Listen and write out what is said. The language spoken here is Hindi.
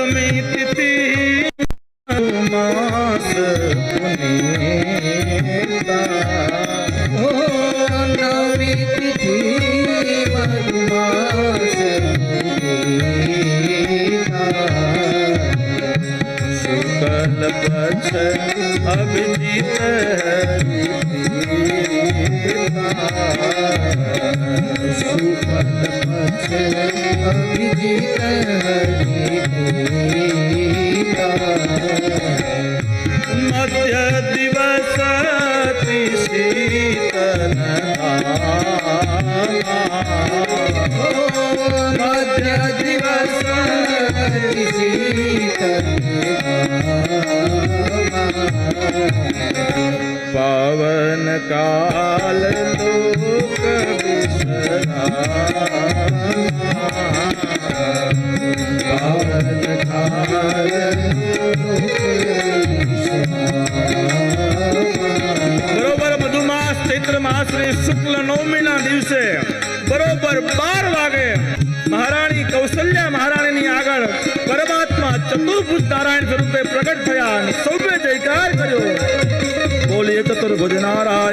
नवमी तिथि मास पुनीता ओ नवमी तिथि मधुमास पुनीता शुक्ल पक्ष अभिजीत शुक्ल पक्ष अभिजीत मध्य दिवस अति शीतल मध्य दिवस अति शीतल पावन काल लोक पावन काल बरोबर मधुमास चैत्र मास रे शुक्ल नवमी ना दिवसे बरोबर 12 वागे महाराणी कौशल्या महाराणी ની આગળ પરમાત્મા ચતુર્ભુજ નારાયણ સ્વરૂપે પ્રગટ થયા અને સૌએ જયકાર કર્યો. બોલીએ ચતુર્ભુજ નારાયણ